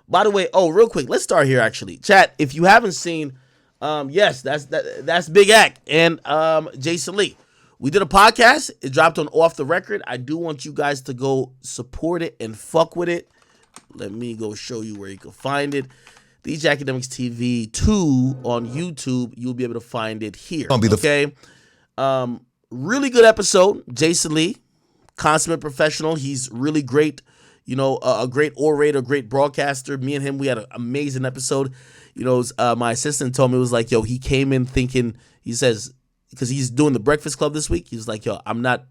By the way, real quick, let's start here actually. Chat, if you haven't seen, yes, that's Big Act and Jason Lee. We did a podcast. It dropped on Off the Record. I do want you guys to go support it and fuck with it. Let me go show you where you can find it. DJ Akademiks TV 2 on YouTube. You'll be able to find it here. Okay. Really good episode. Jason Lee, consummate professional. He's really great. You know, a great orator, great broadcaster. Me and him, we had an amazing episode. You know, my assistant told me, it was like, yo, he came in thinking, he says, because he's doing the Breakfast Club this week. He was like, yo, I'm not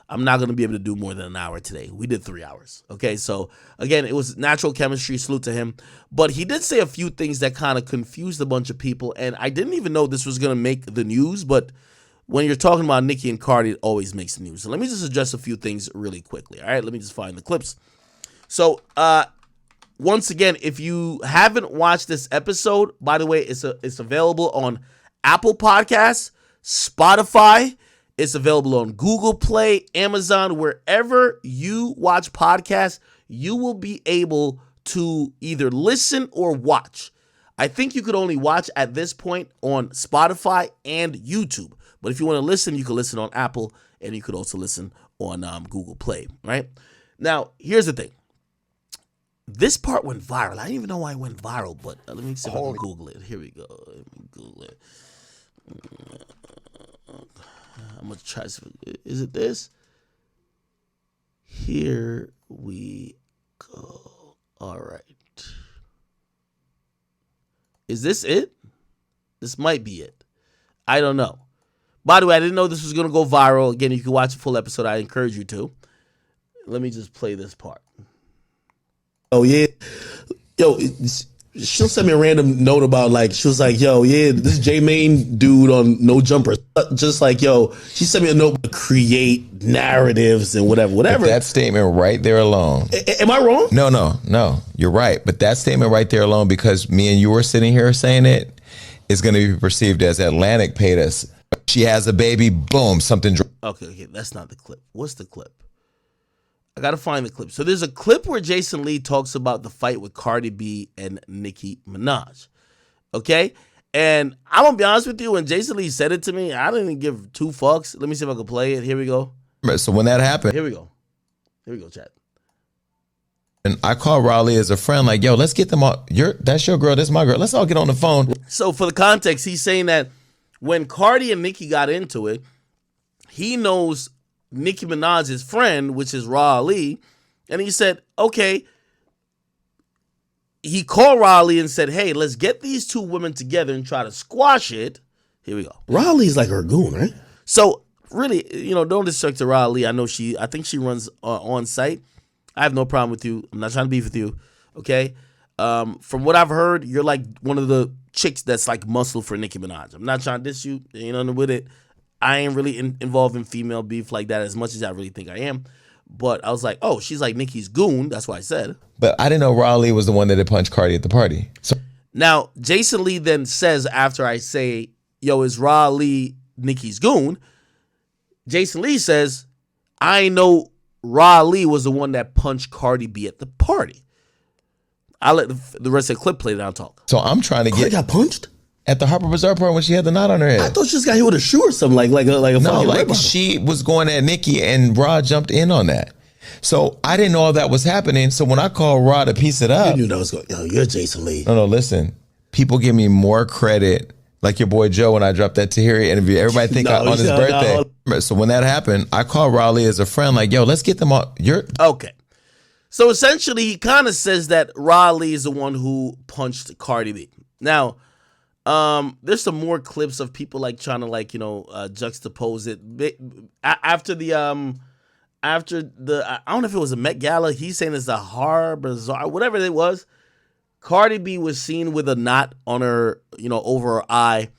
going to be able to do more than an hour today. We did 3 hours. Okay, so again, it was natural chemistry. Salute to him. But he did say a few things that kind of confused a bunch of people. And I didn't even know this was going to make the news. But when you're talking about Nicki and Cardi, it always makes the news. So let me just address a few things really quickly. All right, let me just find the clips. So once again, if you haven't watched this episode, by the way, it's available on Apple Podcasts, Spotify. It's available on Google Play, Amazon, wherever you watch podcasts, you will be able to either listen or watch. I think you could only watch at this point on Spotify and YouTube. But if you want to listen, you can listen on Apple and you could also listen on Google Play, right? Now, here's the thing. This part went viral. I didn't even know why it went viral, but let me see if I can Google it. Here we go. Let me Google it. I'm going to try. Is it this? Here we go. All right. Is this it? This might be it. I don't know. By the way, I didn't know this was going to go viral. Again, you can watch a full episode. I encourage you to. Let me just play this part. Oh, yeah. Yo, she'll send me a random note about, like, she was like, yo, yeah, this J-Main dude on No Jumper. Just like, yo, she sent me a note to create narratives and whatever. If that statement right there alone. Am I wrong? No. You're right. But that statement right there alone, because me and you were sitting here saying it, is going to be perceived as Atlantic paid us. She has a baby, boom, something. Okay, that's not the clip. What's the clip? I got to find the clip. So there's a clip where Jason Lee talks about the fight with Cardi B and Nicki Minaj. Okay? And I'm going to be honest with you, when Jason Lee said it to me, I didn't give two fucks. Let me see if I can play it. Here we go. So when that happened. Here we go, chat. And I called Raleigh as a friend, like, yo, let's get them all. That's your girl, that's my girl. Let's all get on the phone. So for the context, he's saying that when Cardi and Nicki got into it, he knows Nicki Minaj's friend, which is Raleigh, and he said, okay, he called Raleigh and said, hey, let's get these two women together and try to squash it. Here we go. Raleigh's like her goon, right? So really, don't disrespect to Raleigh. I think she runs on site. I have no problem with you. I'm not trying to beef with you. Okay. From what I've heard, you're like one of the chicks that's like muscle for Nicki Minaj. I'm not trying to diss you. Ain't nothing with it. I ain't really involved in female beef like that as much as I really think I am. But I was like, oh, she's like Nicki's goon. That's what I said. But I didn't know Raleigh was the one that had punched Cardi at the party. So now, Jason Lee then says, after I say, yo, is Raleigh Nicki's goon? Jason Lee says, I know Raleigh was the one that punched Cardi B at the party. I'll let the rest of the clip play, then I'll talk. So I'm trying to Cardi got punched? At the Harper Bazaar part when she had the knot on her head. I thought she just got hit with a shoe or something, like a no, like she was going at Nicki and Rod jumped in on that. So I didn't know all that was happening. So when I called Rod to piece it up, you knew that was going. Yo, you're Jason Lee. No, listen. People give me more credit, like your boy Joe when I dropped that Tahiri interview. Everybody think on his birthday. No. So when that happened, I called Raleigh as a friend, like, yo, let's get them all. Okay. So essentially, he kind of says that Raleigh is the one who punched Cardi B. Now, there's some more clips of people like trying to juxtapose it. After the I don't know if it was a Met Gala, he's saying it's a Harper Bazaar, whatever it was. Cardi B was seen with a knot on her, over her eye,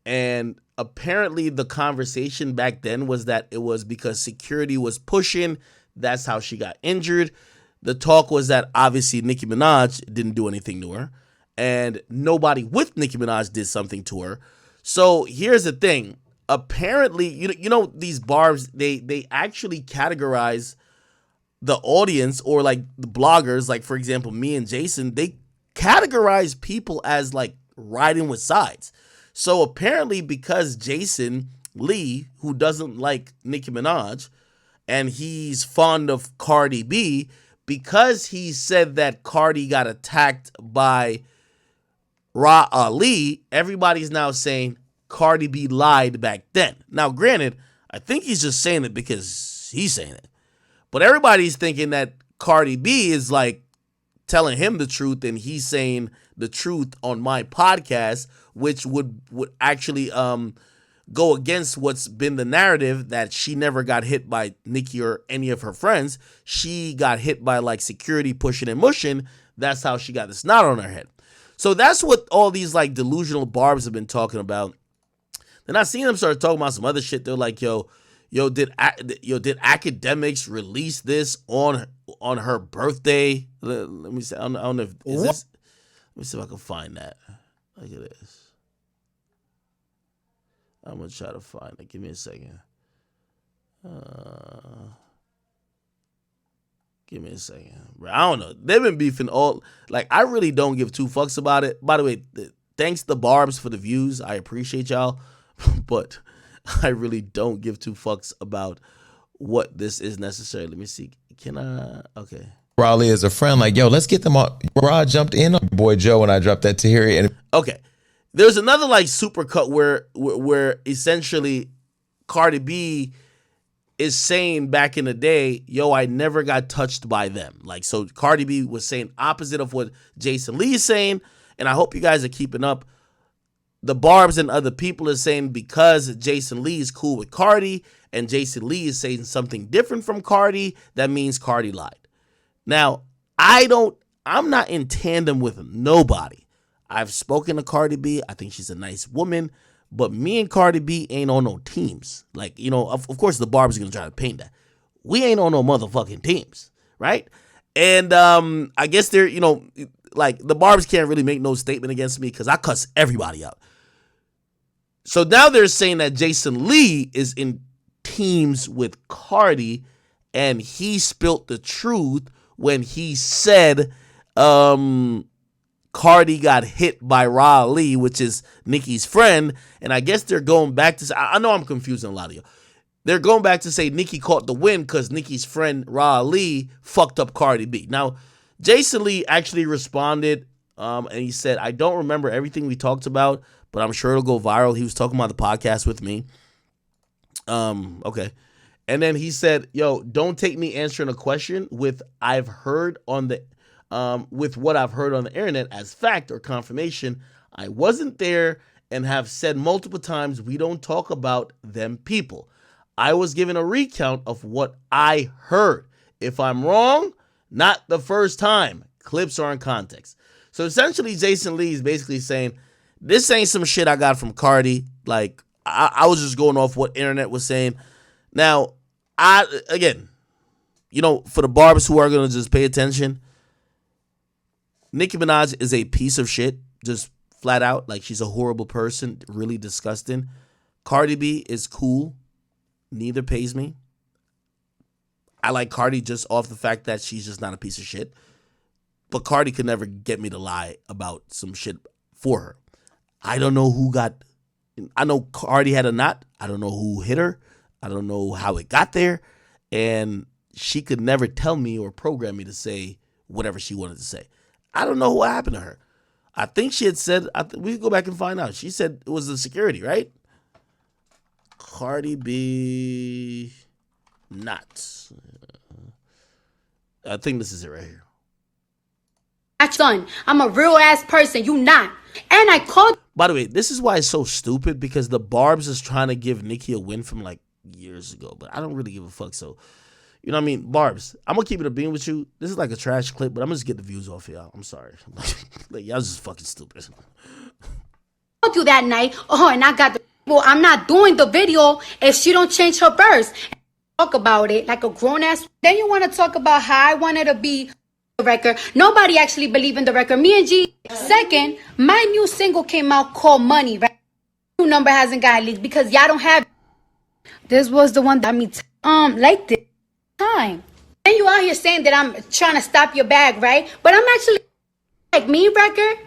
and apparently the conversation back then was that it was because security was pushing. That's how she got injured. The talk was that obviously Nicki Minaj didn't do anything to her. And nobody with Nicki Minaj did something to her. So here's the thing. Apparently, these bars, they actually categorize the audience or like the bloggers, like for example, me and Jason, they categorize people as like riding with sides. So apparently, because Jason Lee, who doesn't like Nicki Minaj, and he's fond of Cardi B, because he said that Cardi got attacked by Ra Ali, everybody's now saying Cardi B lied back then. Now, granted, I think he's just saying it because he's saying it. But everybody's thinking that Cardi B is like telling him the truth and he's saying the truth on my podcast, which would actually go against what's been the narrative, that she never got hit by Nicki or any of her friends. She got hit by like security pushing and mushing. That's how she got the snot on her head. So that's what all these like delusional barbs have been talking about. Then I seen them start talking about some other shit. They're like, did Akademiks release this on her birthday? Let me see. I don't know if is this. Let me see if I can find that. Look at this. I'm gonna try to find it. Give me a second. Give me a second. I don't know. They've been beefing all. Like, I really don't give two fucks about it. By the way, thanks the Barbs for the views. I appreciate y'all. But I really don't give two fucks about what this is necessarily. Let me see. Can I? Okay. Raleigh is a friend. Like, yo, let's get them all. Rod jumped in on boy Joe when I dropped that Tahiri. And okay. There's another like super cut where essentially Cardi B is saying back in the day, yo, I never got touched by them. Like, so Cardi B was saying opposite of what Jason Lee is saying, and I hope you guys are keeping up. The Barbs and other people are saying because Jason Lee is cool with Cardi and Jason Lee is saying something different from Cardi, that means Cardi lied. Now, I'm not in tandem with nobody. I've spoken to Cardi B. I think she's a nice woman. But me and Cardi B ain't on no teams. Like, of course the Barb's going to try to paint that. We ain't on no motherfucking teams, right? And I guess they're, like the Barbs can't really make no statement against me because I cuss everybody out. So now they're saying that Jason Lee is in teams with Cardi and he spilt the truth when he said Cardi got hit by Ra Ali, which is Nicki's friend. And I guess they're going back to say, I know I'm confusing a lot of you. They're going back to say Nicki caught the win because Nicki's friend Ra Ali fucked up Cardi B. Now, Jason Lee actually responded and he said, I don't remember everything we talked about, but I'm sure it'll go viral. He was talking about the podcast with me. Okay. And then he said, yo, don't take me answering a question with what I've heard on the internet as fact or confirmation. I wasn't there and have said multiple times we don't talk about them people. I was given a recount of what I heard. If I'm wrong, not the first time. Clips are in context. So essentially, Jason Lee is basically saying, this ain't some shit I got from Cardi. Like, I was just going off what internet was saying. Now, for the Barbs who are going to just pay attention, Nicki Minaj is a piece of shit, just flat out. Like, she's a horrible person, really disgusting. Cardi B is cool. Neither pays me. I like Cardi just off the fact that she's just not a piece of shit. But Cardi could never get me to lie about some shit for her. I don't know I know Cardi had a knot. I don't know who hit her. I don't know how it got there. And she could never tell me or program me to say whatever she wanted to say. I don't know what happened to her. I think she had said, we can go back and find out. She said it was the security, right? Cardi B knots. I think this is it right here. Son, I'm a real ass person. You not. And I called. By the way, this is why it's so stupid, because the Barbs is trying to give Nicki a win from like years ago, but I don't really give a fuck. So, you know what I mean? Barbs, I'm going to keep it a beam with you. This is like a trash clip, but I'm going to just get the views off of y'all. I'm sorry. Like, y'all just fucking stupid. I you that night. Oh, and I got the. Well, I'm not doing the video if she don't change her verse. Talk about it like a grown ass. Then you want to talk about how I wanted to be the record. Nobody actually believed in the record. Me and G. Second, my new single came out called Money. Right? New number hasn't got leaked because y'all don't have. This was the one that me like this time. And you out here saying that I'm trying to stop your bag, right? But I'm actually like me record,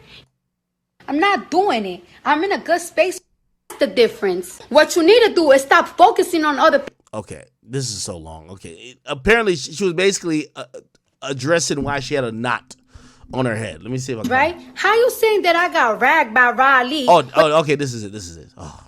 I'm not doing it. I'm in a good space. That's the difference. What you need to do is stop focusing on other people. Okay, this is so long. Okay, apparently she was basically addressing why she had a knot on her head. Let me see if I can. Right? How you saying that I got ragged by Riley? Oh, okay, this is it. Oh.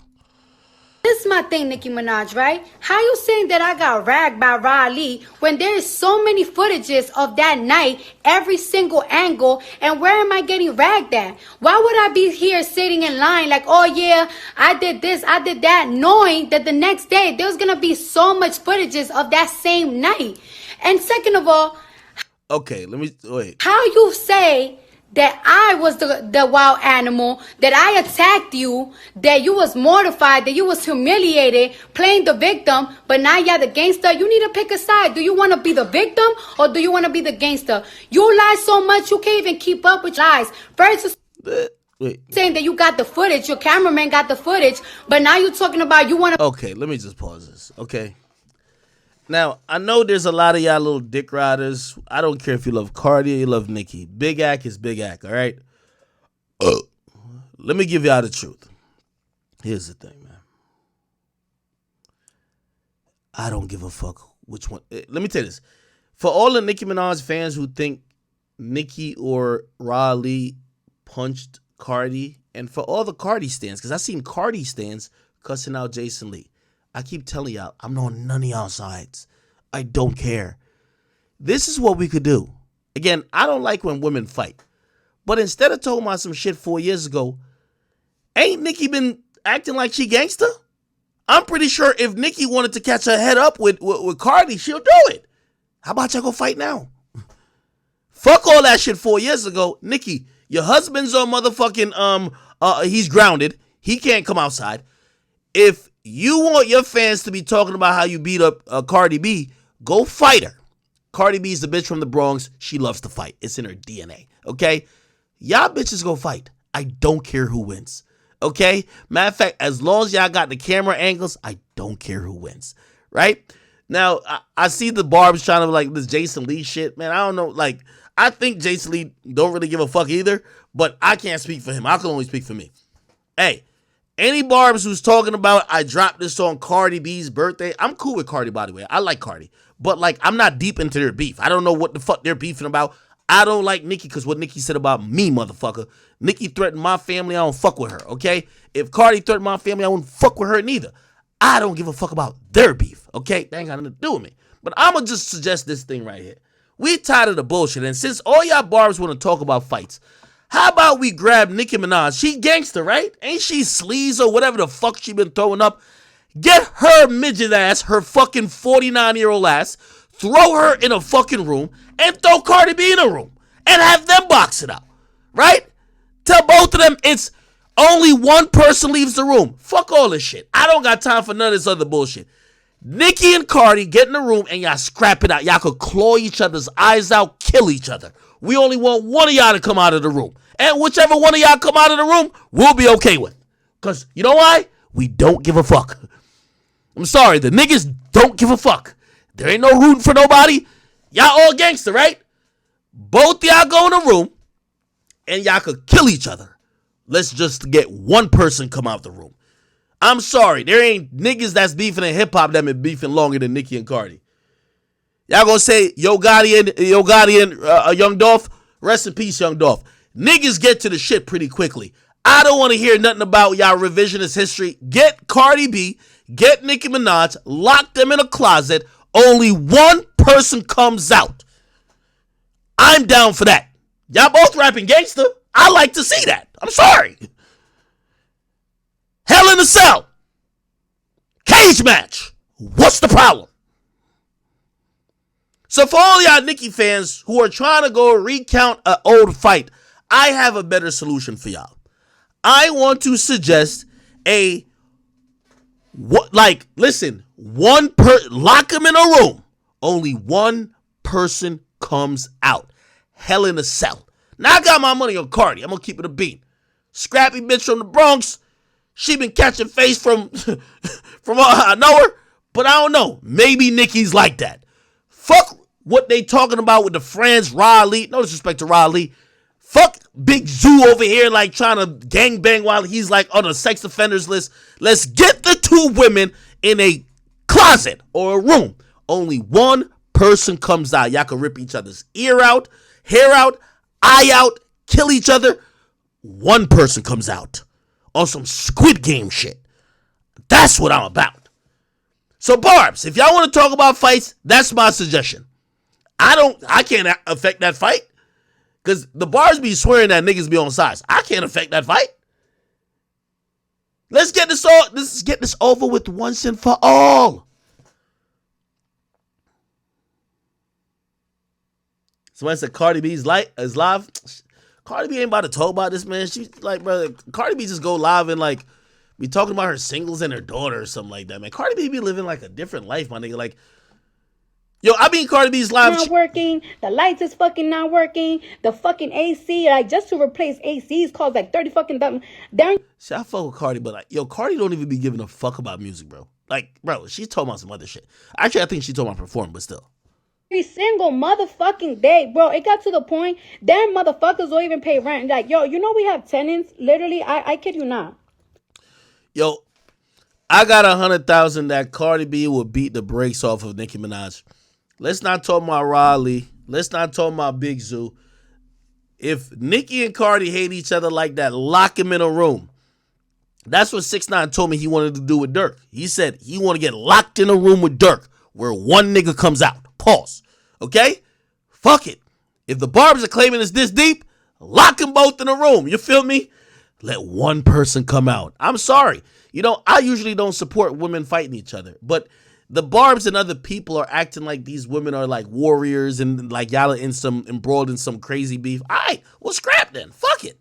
This is my thing, Nicki Minaj, right? How you saying that I got ragged by Riley when there's so many footages of that night, every single angle, and where am I getting ragged at? Why would I be here sitting in line like, oh yeah, I did this, I did that, knowing that the next day there's gonna be so much footages of that same night? And second of all, okay, let me wait. how you say that I was the wild animal, that I attacked you, that you was mortified, that you was humiliated, playing the victim, but now you're the gangster? You need to pick a side. Do you want to be the victim or do you want to be the gangster? You lie so much you can't even keep up with lies. First, saying that you got the footage, your cameraman got the footage, but now you're talking about you want to... Okay, let me just pause this, okay? Now, I know there's a lot of y'all little dick riders. I don't care if you love Cardi or you love Nicki. Big Act is Big Act, all right? Let me give y'all the truth. Here's the thing, man. I don't give a fuck which one. Let me tell you this. For all the Nicki Minaj fans who think Nicki or Riley punched Cardi, and for all the Cardi stands, because I seen Cardi stands cussing out Jason Lee. I keep telling y'all, I'm on none of y'all sides. I don't care. This is what we could do. Again, I don't like when women fight. But instead of talking about some shit 4 years ago, ain't Nicki been acting like she gangster? I'm pretty sure if Nicki wanted to catch her head up with Cardi, she'll do it. How about y'all go fight now? Fuck all that shit 4 years ago. Nicki, your husband's on motherfucking, he's grounded. He can't come outside. If you want your fans to be talking about how you beat up Cardi B, go fight her. Cardi B's the bitch from the Bronx. She loves to fight. It's in her DNA, okay? Y'all bitches go fight. I don't care who wins, okay? Matter of fact, as long as y'all got the camera angles, I don't care who wins, right? Now, I see the Barb's trying to like this Jason Lee shit. Man, I don't know. Like, I think Jason Lee don't really give a fuck either, but I can't speak for him. I can only speak for me. Hey, any Barbs who's talking about I dropped this on Cardi B's birthday, I'm cool with Cardi, by the way. I like Cardi. But, like, I'm not deep into their beef. I don't know what the fuck they're beefing about. I don't like Nicki because what Nicki said about me, motherfucker. Nicki threatened my family. I don't fuck with her, okay? If Cardi threatened my family, I wouldn't fuck with her neither. I don't give a fuck about their beef, okay? That ain't got nothing to do with me. But I'm going to just suggest this thing right here. We tired of the bullshit. And since all y'all Barbs want to talk about fights, how about we grab Nicki Minaj? She gangster, right? Ain't she sleaze or whatever the fuck she been throwing up? Get her midget ass, her fucking 49-year-old ass, throw her in a fucking room, and throw Cardi B in a room. And have them box it out, right? Tell both of them it's only one person leaves the room. Fuck all this shit. I don't got time for none of this other bullshit. Nicki and Cardi get in the room and y'all scrap it out. Y'all could claw each other's eyes out, kill each other. We only want one of y'all to come out of the room. And whichever one of y'all come out of the room, we'll be okay with. Because you know why? We don't give a fuck. I'm sorry, the niggas don't give a fuck. There ain't no rooting for nobody. Y'all all gangster, right? Both y'all go in a room and y'all could kill each other. Let's just get one person come out the room. I'm sorry, there ain't niggas that's beefing in hip-hop that been beefing longer than Nicki and Cardi. Y'all gonna say Yo Gotti and Young Dolph? Rest in peace, Young Dolph. Niggas get to the shit pretty quickly. I don't want to hear nothing about y'all revisionist history. Get Cardi B, get Nicki Minaj, lock them in a closet. Only one person comes out. I'm down for that. Y'all both rapping gangster. I like to see that. I'm sorry. Hell in a Cell. Cage match. What's the problem? So for all y'all Nicki fans who are trying to go recount an old fight, I have a better solution for y'all. I want to suggest lock them in a room. Only one person comes out. Hell in a Cell. Now I got my money on Cardi. I'm going to keep it a beat. Scrappy bitch from the Bronx. She been catching face from I know her, but I don't know. Maybe Nicki's like that. Fuck what they talking about with the friends, Riley. No disrespect to Riley. Fuck Big Zoo over here like trying to gangbang while he's like on a sex offenders list. Let's get the two women in a closet or a room. Only one person comes out. Y'all can rip each other's ear out, hair out, eye out, kill each other. One person comes out on some Squid Game shit. That's what I'm about. So Barbs, if y'all want to talk about fights, that's my suggestion. I can't affect that fight. Because the Barbs be swearing that niggas be on sides. I can't affect that fight. Let's get this over with once and for all. Somebody said Cardi B is live. Cardi B ain't about to talk about this, man. She's like, brother, Cardi B just go live and like be talking about her singles and her daughter or something like that, man. Cardi B be living like a different life, my nigga. Like, yo, I mean Cardi B's live. Not working. The lights is fucking not working. The fucking AC, like just to replace ACs cost like 30 fucking dollars. See, I fuck with Cardi, but like, yo, Cardi don't even be giving a fuck about music, bro. Like, bro, she's talking about some other shit. Actually, I think she's talking about performing, but still. Every single motherfucking day, bro. It got to the point, damn motherfuckers don't even pay rent. Like, yo, you know we have tenants. Literally, I kid you not. Yo, I got 100,000 that Cardi B will beat the brakes off of Nicki Minaj. Let's not talk about Raleigh. Let's not talk about Big Zoo. If Nicki and Cardi hate each other like that, lock him in a room. That's what 6ix9ine told me he wanted to do with Dirk. He said he want to get locked in a room with Dirk where one nigga comes out. Pause. Okay? Fuck it. If the Barbs are claiming it's this deep, lock them both in a room. You feel me? Let one person come out. I'm sorry. You know, I usually don't support women fighting each other, but the Barbs and other people are acting like these women are like warriors and like y'all are embroiled in some crazy beef. All right, well, scrap then. Fuck it.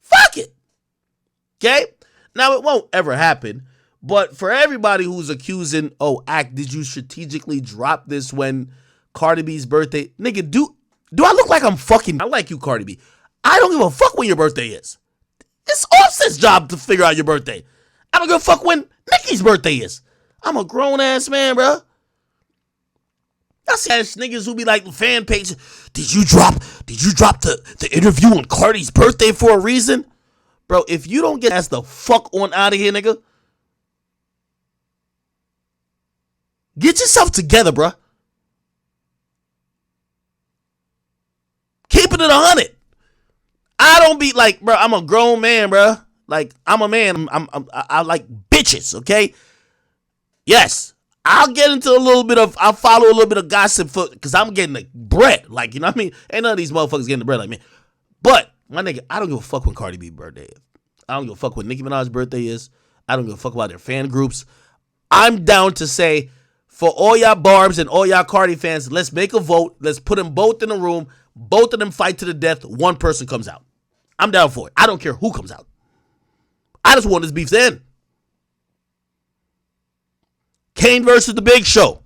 Fuck it. Okay? Now, it won't ever happen, but for everybody who's accusing, did you strategically drop this when Cardi B's birthday? Nigga, do I look like I'm fucking? I like you, Cardi B. I don't give a fuck when your birthday is. It's Offset's job to figure out your birthday. I don't give a fuck when Nicki's birthday is. I'm a grown-ass man, bro. I see ass niggas who be like fan pages. Did you drop the interview on Cardi's birthday for a reason? Bro, if you don't get ass the fuck on out of here, nigga. Get yourself together, bro. Keep it at 100. I don't be like, bro, I'm a grown man, bro. Like, I'm a man. I like bitches, okay? Yes, I'll follow a little bit of gossip because I'm getting the bread. Like, you know what I mean? Ain't none of these motherfuckers getting the bread like me. But, my nigga, I don't give a fuck when Cardi B's birthday is. I don't give a fuck when Nicki Minaj's birthday is. I don't give a fuck about their fan groups. I'm down to say, for all y'all Barbs and all y'all Cardi fans, let's make a vote. Let's put them both in a room. Both of them fight to the death. One person comes out. I'm down for it. I don't care who comes out. I just want this beef to end. Kane versus The Big Show.